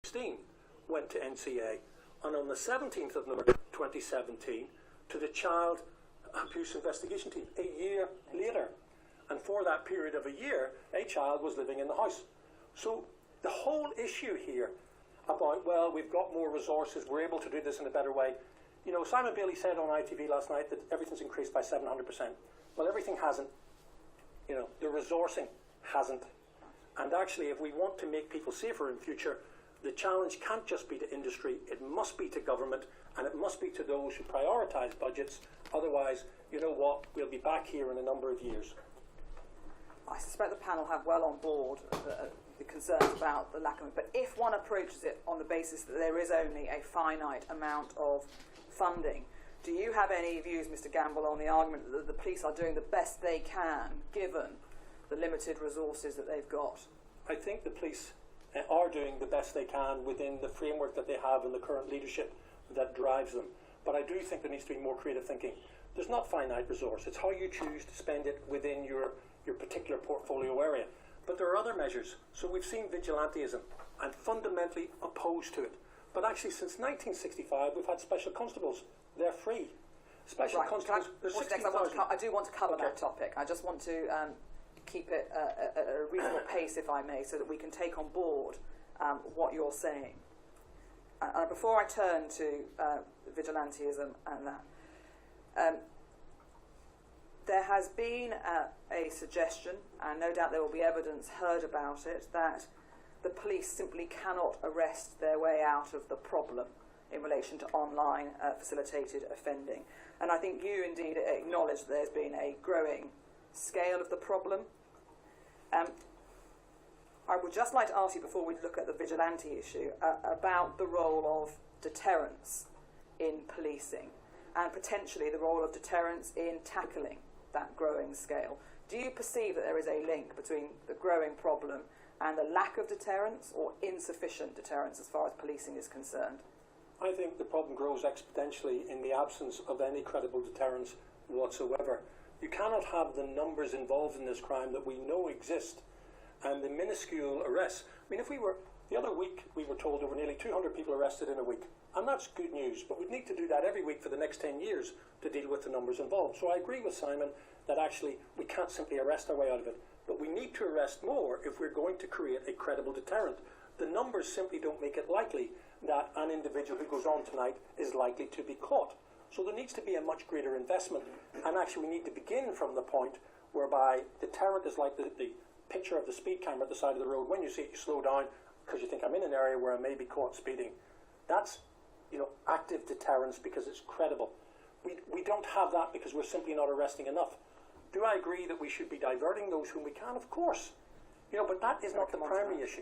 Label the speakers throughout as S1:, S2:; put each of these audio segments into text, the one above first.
S1: 2016 went to NCA, and on the 17th of November 2017 to the Child Abuse Investigation Team a year later. And for that period of a year, a child was living in the house. So the whole issue here about, well, we've got more resources, we're able to do this in a better way. You know, Simon Bailey said on ITV last night that everything's increased by 700%. Well, everything hasn't. You know, the resourcing hasn't. And actually, if we want to make people safer in future, the challenge can't just be to industry, it must be to government, and it must be to those who prioritise budgets. Otherwise, you know what, we'll be back here in a number of years.
S2: I suspect the panel have well on board the concerns about the lack of it. But if one approaches it on the basis that there is only a finite amount of funding, do you have any views, Mr. Gamble, on the argument that the police are doing the best they can given the limited resources that they've got?
S1: I think the police are doing the best they can within the framework that they have and the current leadership that drives them. But I do think there needs to be more creative thinking. There's not finite resource. It's how you choose to spend it within your particular portfolio area. But there are other measures. So we've seen vigilantism. I'm fundamentally opposed to it. But actually, since 1965, we've had special constables. They're free. Special constables, there's 60,000.
S2: I do want to cover that topic. I just want to keep it at a reasonable pace, if I may, so that we can take on board what you're saying. Before I turn to vigilantism and that, there has been a suggestion, and no doubt there will be evidence heard about it, that the police simply cannot arrest their way out of the problem in relation to online facilitated offending. And I think you indeed acknowledge that there's been a growing scale of the problem. I would just like to ask you, before we look at the vigilante issue, about the role of deterrence in policing, and potentially the role of deterrence in tackling that growing scale. Do you perceive that there is a link between the growing problem and the lack of deterrence, or insufficient deterrence as far as policing is concerned?
S1: I think the problem grows exponentially in the absence of any credible deterrence whatsoever. You cannot have the numbers involved in this crime that we know exist and the minuscule arrests. I mean, the other week we were told there were nearly 200 people arrested in a week. And that's good news, but we need to do that every week for the next 10 years to deal with the numbers involved. So I agree with Simon that actually we can't simply arrest our way out of it, but we need to arrest more if we're going to create a credible deterrent. The numbers simply don't make it likely that an individual who goes on tonight is likely to be caught. So there needs to be a much greater investment, and actually we need to begin from the point whereby deterrent is like the picture of the speed camera at the side of the road. When you see it, you slow down because you think, I'm in an area where I may be caught speeding. That's, active deterrence because it's credible. We don't have that because we're simply not arresting enough. Do I agree that we should be diverting those whom we can? Of course. But that is not the primary issue.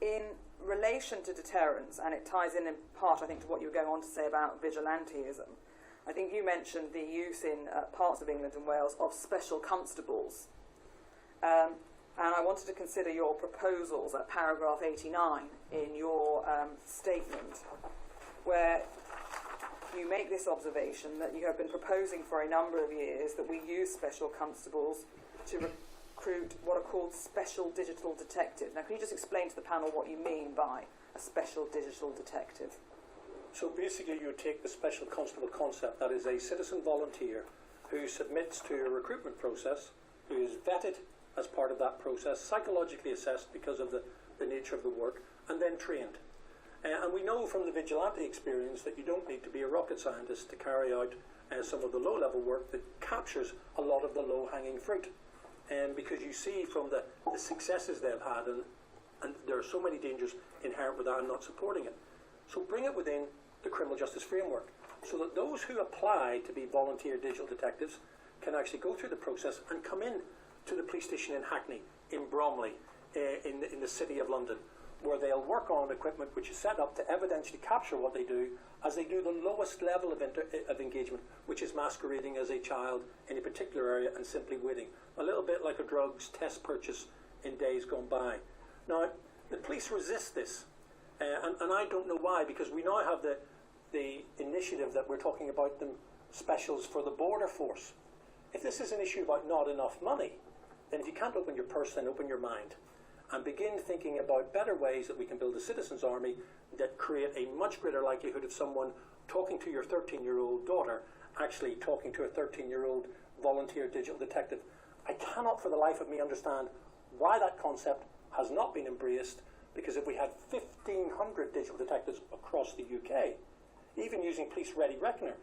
S2: In relation to deterrence, and it ties in part, I think, to what you were going on to say about vigilantism, I think you mentioned the use in parts of England and Wales of special constables. And I wanted to consider your proposals at paragraph 89 in your statement, where you make this observation that you have been proposing for a number of years that we use special constables to recruit what are called special digital detectives. Now, can you just explain to the panel what you mean by a special digital detective?
S1: So basically you take the special constable concept, that is a citizen volunteer who submits to a recruitment process, who is vetted as part of that process, psychologically assessed because of the nature of the work, and then trained. And we know from the vigilante experience that you don't need to be a rocket scientist to carry out some of the low-level work that captures a lot of the low-hanging fruit. Because you see from the successes they've had, and there are so many dangers inherent with that, I'm not supporting it. So bring it within the criminal justice framework, so that those who apply to be volunteer digital detectives can actually go through the process and come in to the police station in Hackney, in Bromley, in the City of London, where they'll work on equipment which is set up to evidentially capture what they do as they do the lowest level of engagement, which is masquerading as a child in a particular area and simply waiting. A little bit like a drugs test purchase in days gone by. Now, the police resist this, and I don't know why, because we now have the initiative that we're talking about them specials for the border force. If this is an issue about not enough money, then if you can't open your purse, then open your mind. and begin thinking about better ways that we can build a citizens' army that create a much greater likelihood of someone talking to your 13-year-old daughter actually talking to a 13-year-old volunteer digital detective. I cannot for the life of me understand why that concept has not been embraced, because if we had 1,500 digital detectives across the UK, even using Police Ready Reckoner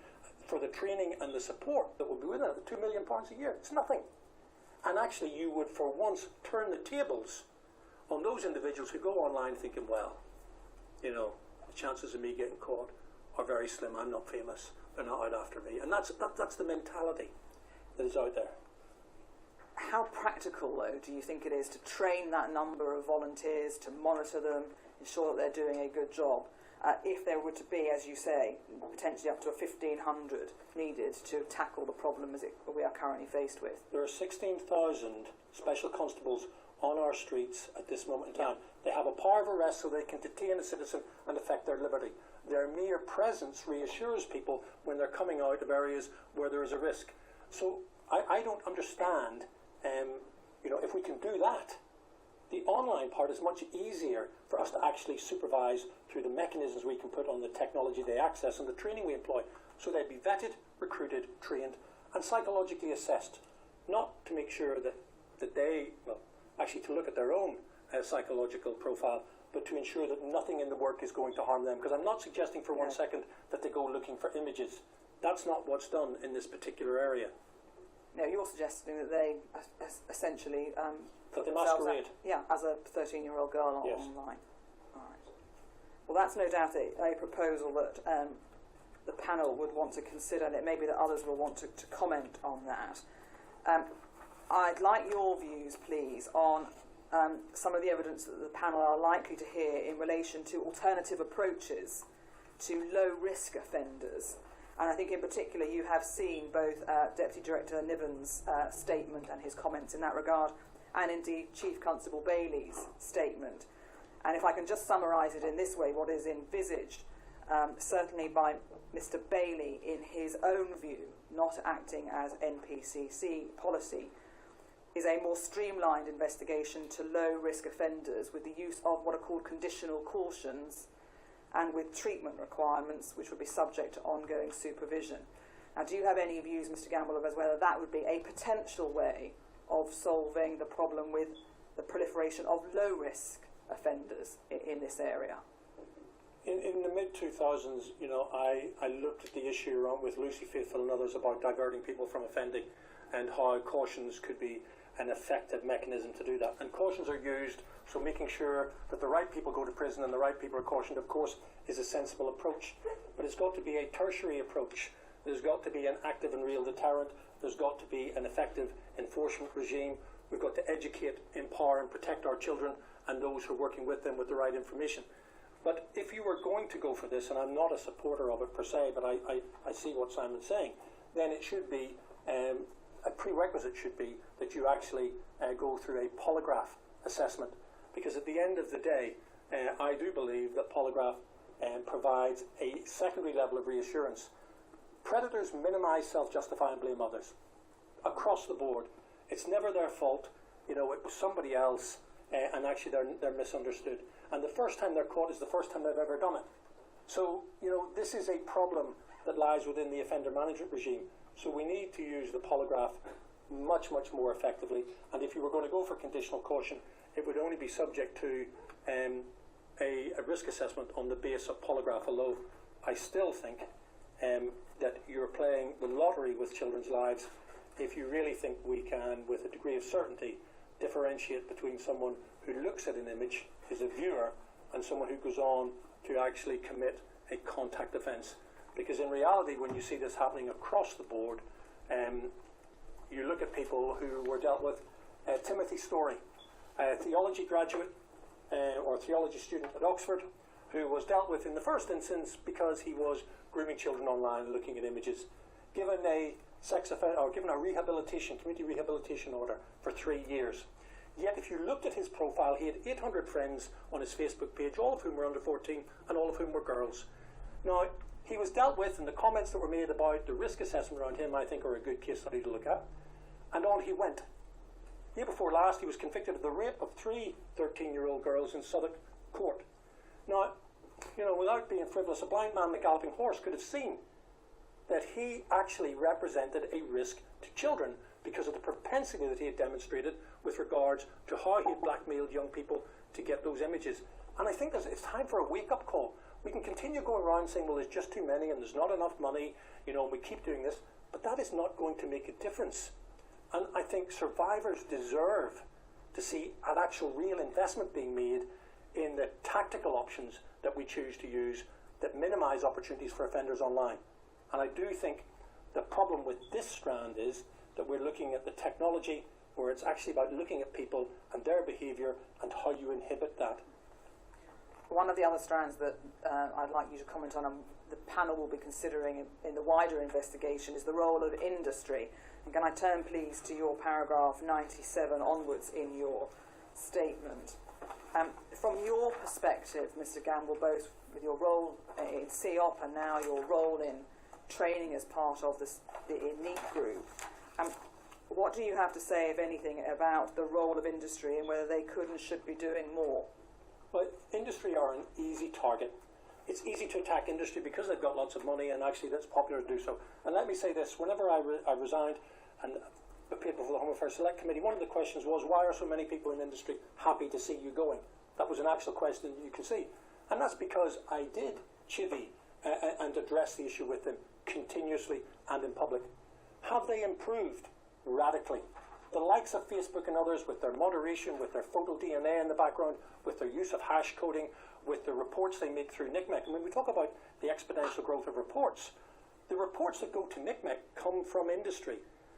S1: for the training and the support that would be with it, £2 million a year, it's nothing. And actually you would for once turn the tables on those individuals who go online thinking, well, you know, the chances of me getting caught are very slim, I'm not famous, they're not out after me. And that's the mentality that is out there.
S2: How practical, though, do you think it is to train that number of volunteers, to monitor them, ensure that they're doing a good job, if there were to be, as you say, potentially up to 1,500 needed to tackle the problem as we are currently faced with?
S1: There are 16,000 special constables on our streets at this moment in time. They have a power of arrest so they can detain a citizen and affect their liberty. Their mere presence reassures people when they're coming out of areas where there is a risk. So I don't understand, you know, if we can do that, the online part is much easier for us to actually supervise through the mechanisms we can put on the technology they access and the training we employ. So they'd be vetted, recruited, trained, and psychologically assessed, not to make sure that they, well, actually to look at their own psychological profile, but to ensure that nothing in the work is going to harm them. Because I'm not suggesting for 1 second that they go looking for images. That's not what's done in this particular area.
S2: No, you're suggesting that they essentially
S1: that they masquerade.
S2: As a 13-year-old girl
S1: Yes.
S2: online. All right. Well, that's no doubt a proposal that the panel would want to consider, and it may be that others will want to comment on that. I'd like your views, please, on some of the evidence that the panel are likely to hear in relation to alternative approaches to low-risk offenders. And I think in particular you have seen both Deputy Director Niven's statement and his comments in that regard, and indeed Chief Constable Bailey's statement. And if I can just summarise it in this way, what is envisaged, certainly by Mr Bailey in his own view, not acting as NPCC policy, is a more streamlined investigation to low-risk offenders with the use of what are called conditional cautions and with treatment requirements which would be subject to ongoing supervision. Now, do you have any views, Mr Gamble, as whether that would be a potential way of solving the problem with the proliferation of low-risk offenders in this area?
S1: In the mid-2000s, you know, I looked at the issue around with Lucy Faithfull and others about diverting people from offending and how cautions could be an effective mechanism to do that. And cautions are used, so making sure that the right people go to prison and the right people are cautioned, of course, is a sensible approach. But it's got to be a tertiary approach. There's got to be an active and real deterrent. There's got to be an effective enforcement regime. We've got to educate, empower and protect our children and those who are working with them with the right information. But if you were going to go for this, and I'm not a supporter of it per se, but I see what Simon's saying, then it should be, a prerequisite should be that you actually go through a polygraph assessment. Because at the end of the day, I do believe that polygraph provides a secondary level of reassurance. Predators minimise, self-justify and blame others across the board. It's never their fault. You know, it was somebody else, and actually they're misunderstood. And the first time they're caught is the first time they've ever done it. So, you know, this is a problem that lies within the offender management regime. So we need to use the polygraph much, much more effectively. And if you were going to go for conditional caution, it would only be subject to a risk assessment on the base of polygraph alone. I still think that you're playing the lottery with children's lives if you really think we can, with a degree of certainty, differentiate between someone who looks at an image, is a viewer, and someone who goes on to actually commit a contact offence. Because in reality, when you see this happening across the board, you look at people who were dealt with. Timothy Story, a theology graduate or theology student at Oxford, who was dealt with in the first instance because he was grooming children online and looking at images, given a given a rehabilitation, community rehabilitation order for 3 years. Yet if you looked at his profile, he had 800 friends on his Facebook page, all of whom were under 14 and all of whom were girls. Now, he was dealt with, and the comments that were made about the risk assessment around him, I think, are a good case study to look at. And on he went. Year before last, he was convicted of the rape of 3 13-year-old girls in Southwark Court. Now, without being frivolous, a blind man on a galloping horse could have seen that he actually represented a risk to children because of the propensity that he had demonstrated with regards to how he had blackmailed young people to get those images. And I think it's time for a wake-up call. We can continue going around saying, well, there's just too many and there's not enough money, and we keep doing this, but that is not going to make a difference. And I think survivors deserve to see an actual real investment being made in the tactical options that we choose to use that minimise opportunities for offenders online. And I do think the problem with this strand is that we're looking at the technology where it's actually about looking at people and their behaviour and how you inhibit that.
S2: One of the other strands that I'd like you to comment on, and the panel will be considering in the wider investigation, is the role of industry. And can I turn, please, to your paragraph 97 onwards in your statement? From your perspective, Mr. Gamble, both with your role in CEOP and now your role in training as part of the elite group, what do you have to say, if anything, about the role of industry and whether they could and should be doing more?
S1: Well, industry are an easy target. It's easy to attack industry because they've got lots of money, and actually that's popular to do so. And let me say this, whenever I resigned and appeared before the Home Affairs Select Committee, one of the questions was, why are so many people in industry happy to see you going? That was an actual question you can see. And that's because I did chivvy and address the issue with them continuously and in public. Have they improved? Radically. The likes of Facebook and others, with their moderation, with their photo DNA in the background, with their use of hash coding, with the reports they make through NCMEC. And when we talk about the exponential growth of reports, the reports that go to NCMEC come from industry.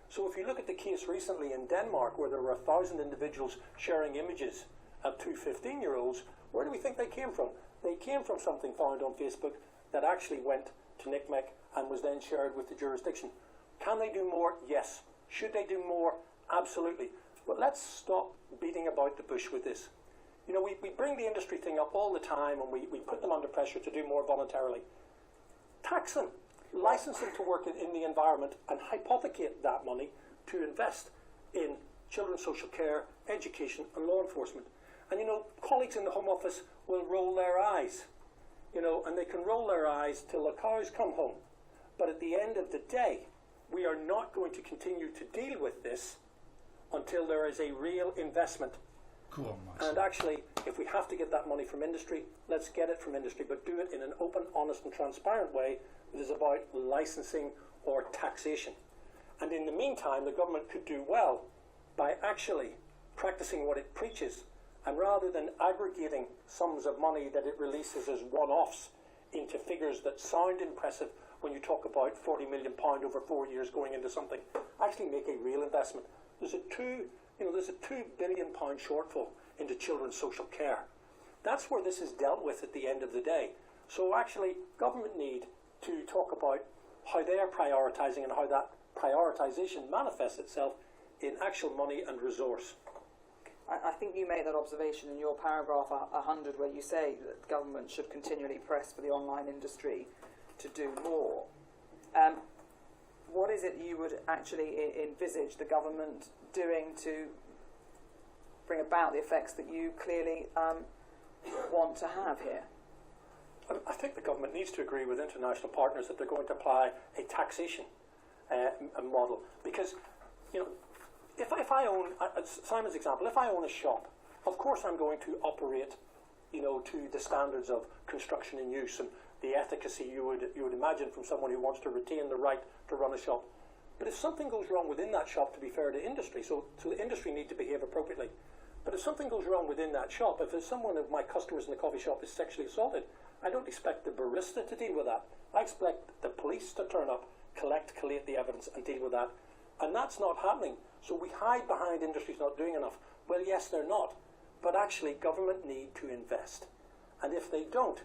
S1: So if you look at the case recently in Denmark, where there were 1,000 individuals sharing images of 2 15-year-olds, where do we think they came from? They came from something found on Facebook that actually went to NCMEC and was then shared with the jurisdiction. Can they do more? Yes. Should they do more? Absolutely. But let's stop beating about the bush with this. We bring the industry thing up all the time, and we put them under pressure to do more voluntarily. Tax them, license them to work in the environment, and hypothecate that money to invest in children's social care, education and law enforcement. And colleagues in the Home Office will roll their eyes, and they can roll their eyes till the cows come home. But at the end of the day, we are not going to continue to deal with this until there is a real investment.
S3: Go on, Max.
S1: And actually, if we have to get that money from industry, let's get it from industry, but do it in an open, honest and transparent way that is about licensing or taxation. And in the meantime, the government could do well by actually practicing what it preaches, and rather than aggregating sums of money that it releases as one-offs into figures that sound impressive when you talk about £40 million over 4 years going into something, actually make a real investment. There's a £2 billion shortfall into children's social care. That's where this is dealt with at the end of the day. So actually, government need to talk about how they are prioritising and how that prioritisation manifests itself in actual money and resource.
S2: I think you made that observation in your paragraph 100, where you say that government should continually press for the online industry to do more. What is it you would actually envisage the government doing to bring about the effects that you clearly want to have here?
S1: I think the government needs to agree with international partners that they're going to apply a taxation a model. Because, if I own, Simon's example, if I own a shop, of course I'm going to operate, to the standards of construction and use and the efficacy you would imagine from someone who wants to retain the right to run a shop. But if something goes wrong within that shop, to be fair to industry, so the industry need to behave appropriately. But if something goes wrong within that shop, if someone of my customers in the coffee shop is sexually assaulted, I don't expect the barista to deal with that. I expect the police to turn up, collate the evidence and deal with that. And that's not happening. So we hide behind industry's not doing enough. Well, yes, they're not. But actually, government need to invest. And if they don't,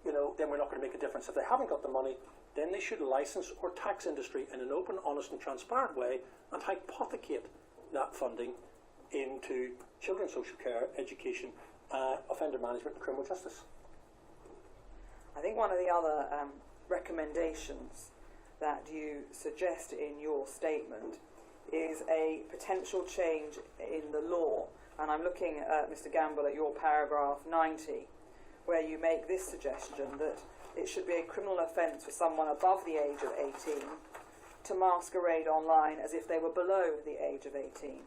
S1: then we're not going to make a difference. If they haven't got the money, then they should license or tax industry in an open, honest and transparent way and hypothecate that funding into children's social care, education, offender management and criminal justice.
S2: I think one of the other recommendations that you suggest in your statement is a potential change in the law. And I'm looking at, Mr. Gamble, at your paragraph 90, where you make this suggestion that it should be a criminal offence for someone above the age of 18 to masquerade online as if they were below the age of 18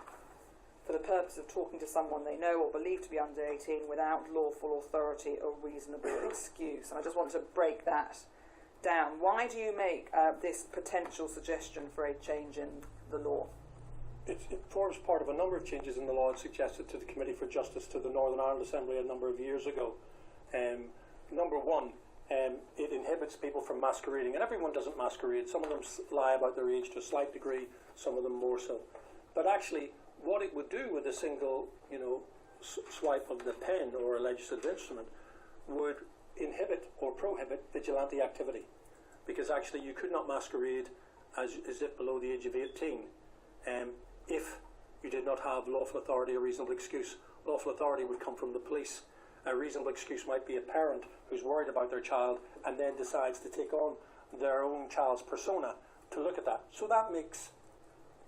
S2: for the purpose of talking to someone they know or believe to be under 18 without lawful authority or reasonable excuse. And I just want to break that down. Why do you make this potential suggestion for a change in the law?
S1: It forms part of a number of changes in the law suggested to the Committee for Justice to the Northern Ireland Assembly a number of years ago. Number one, it inhibits people from masquerading, and everyone doesn't masquerade. Some of them lie about their age to a slight degree, some of them more so. But actually, what it would do with a single, swipe of the pen or a legislative instrument would inhibit or prohibit vigilante activity, because actually you could not masquerade as if below the age of 18 if you did not have lawful authority or reasonable excuse. Lawful authority would come from the police. A reasonable excuse might be a parent who's worried about their child and then decides to take on their own child's persona to look at that. So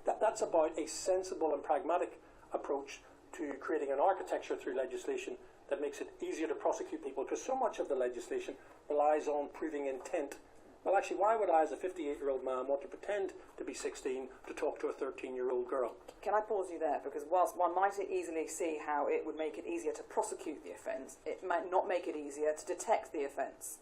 S1: that's about a sensible and pragmatic approach to creating an architecture through legislation that makes it easier to prosecute people, because so much of the legislation relies on proving intent. Well, actually, why would I, as a 58-year-old man, want to pretend to be 16 to talk to a 13-year-old girl?
S2: Can I pause you there? Because whilst one might easily see how it would make it easier to prosecute the offence, it might not make it easier to detect the offence,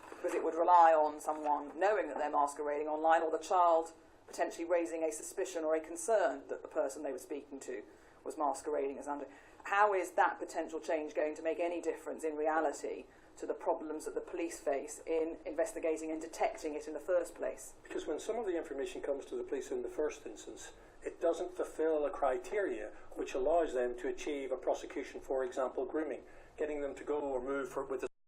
S2: because it would rely on someone knowing that they're masquerading online, or the child potentially raising a suspicion or a concern that the person they were speaking to was masquerading as under. How is that potential change going to make any difference in reality to the problems that the police face in investigating and detecting it in the first place?
S1: Because when some of the information comes to the police in the first instance, it doesn't fulfil a criteria which allows them to achieve a prosecution, for example, grooming, getting them to go or move with a